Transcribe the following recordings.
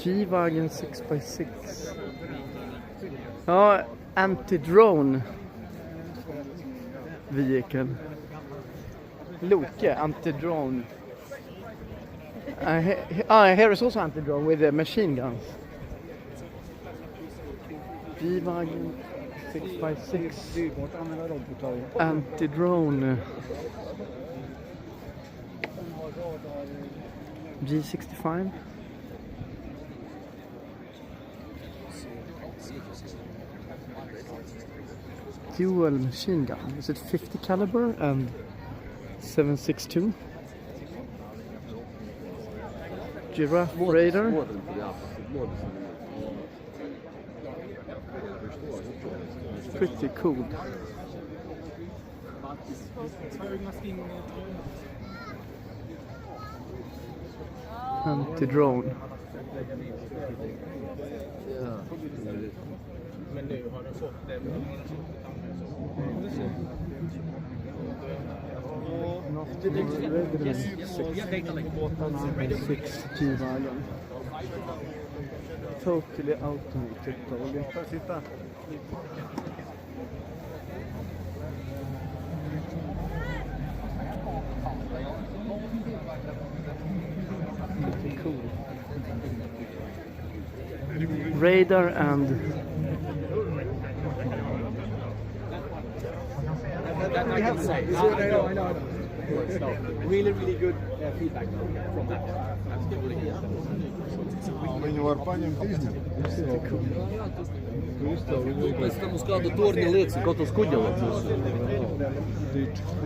Gwagen 6x6. Ja, anti-drone vehicle. Loke anti-drone. Here is also anti-drone with machine guns. Gwagen 6x6 anti-drone. G65. Dual machine gun. Is it 50 caliber and 7.62? Giraffe radar. Pretty cool. Anti-drone. Men nu har den fått det. Totally automated. Sitta. Cool. Radar and I have to say, I know. Really good feedback from that. Ми не варпанем тиждень. Тому складу турні лиці, кото скуділи.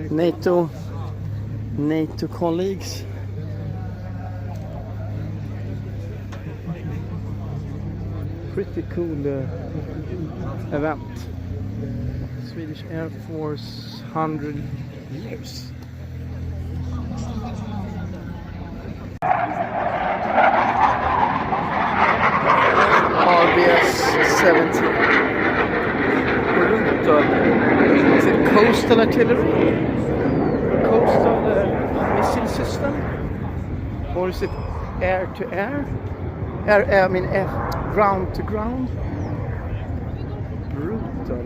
NATO colleagues. Pretty cool event. Swedish Air Force 100 years. RBS 70. Is it coastal artillery? Coastal missile system? Or is it air to air? Ground to ground? Brutal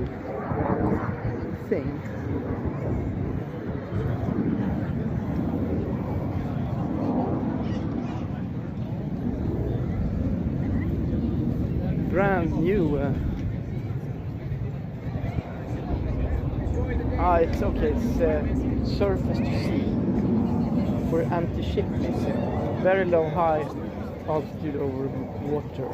thing. Brand new. It's okay. It's surface to sea for anti-ship missile. Very low, high altitude over water.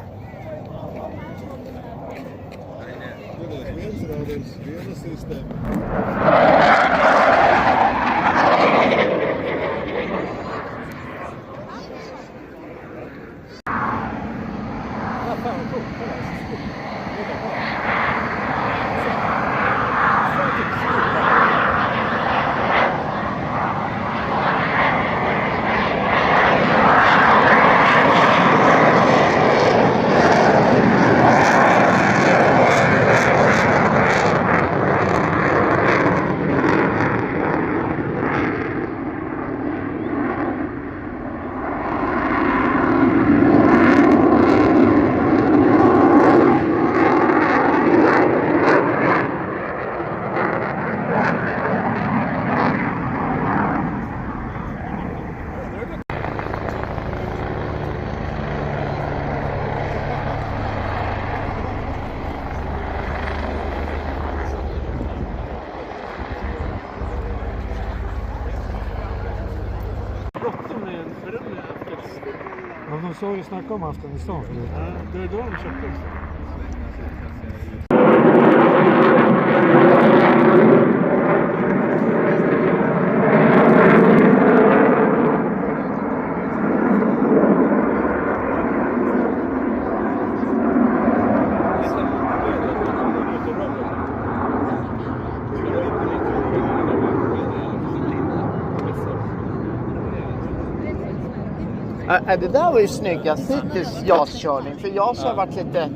De sa ju snacka om Afghanistan. Ja, det är då de köpte oss. Det där var ju snyggast hittills JAS-körning, för JAS har varit lite...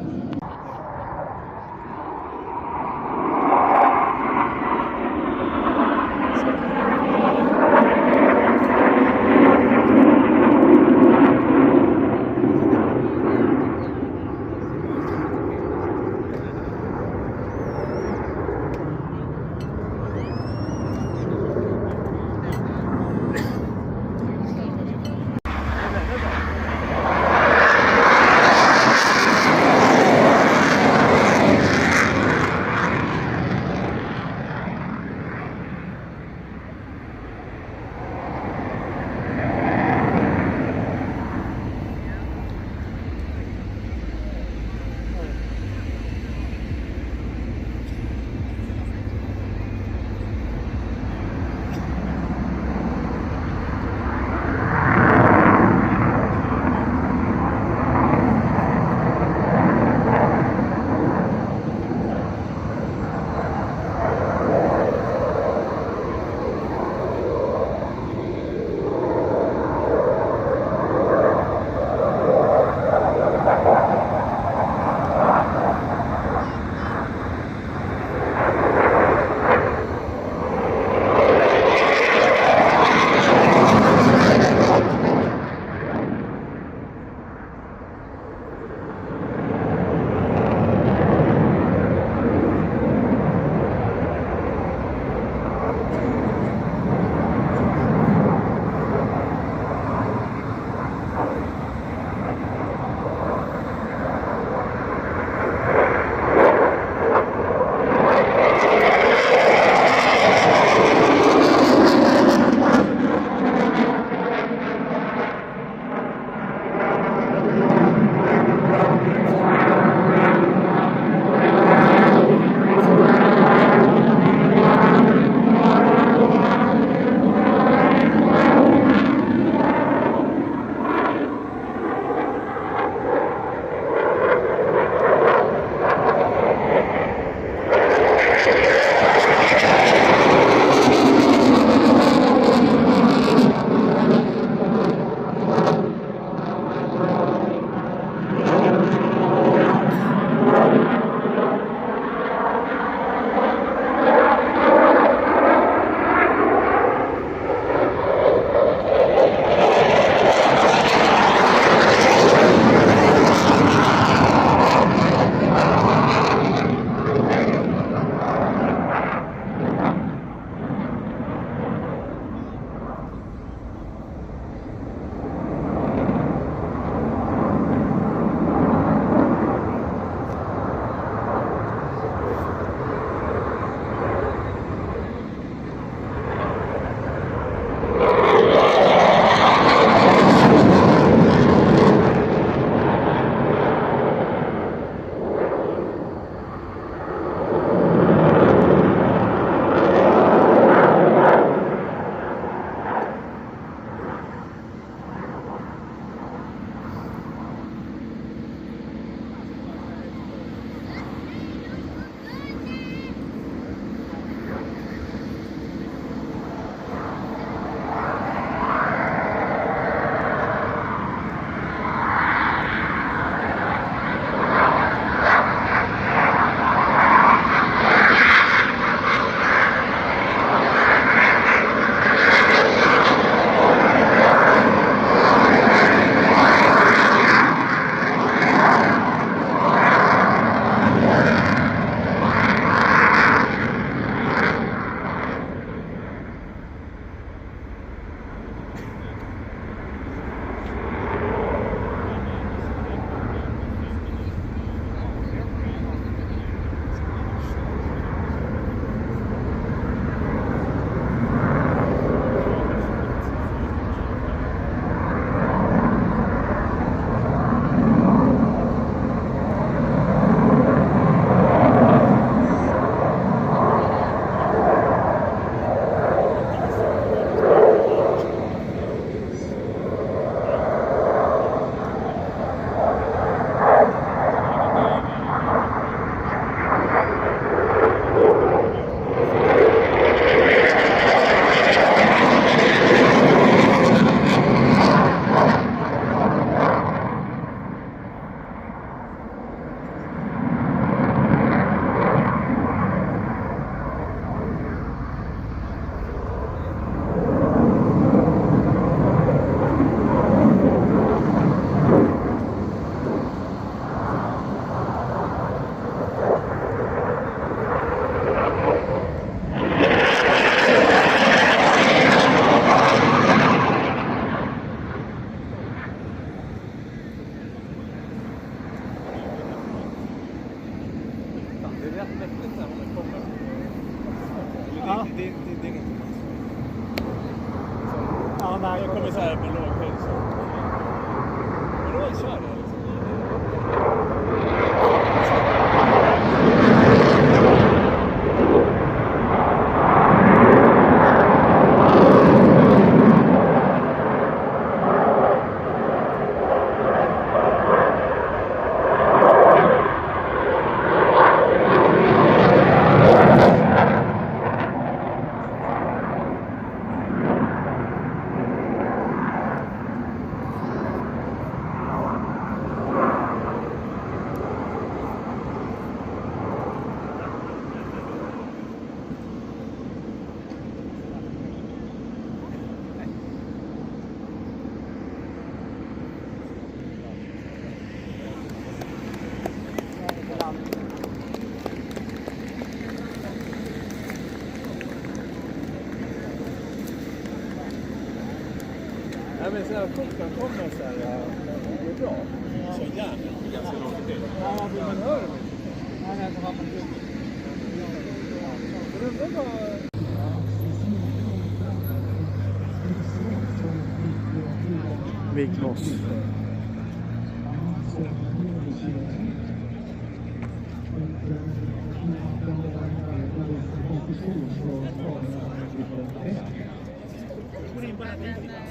rätt mäktigt när man kommer. Ja. Det är något. Ja, nej, Jag kommer så här på låg höjd. Men då kör det liksom. Ja, men så här klockan kommer så här, det är bra. Så gärna, ganska långt till. Ja, man hör det. Nej, nej, det var man inte. Big Boss. Går in på den här bilen.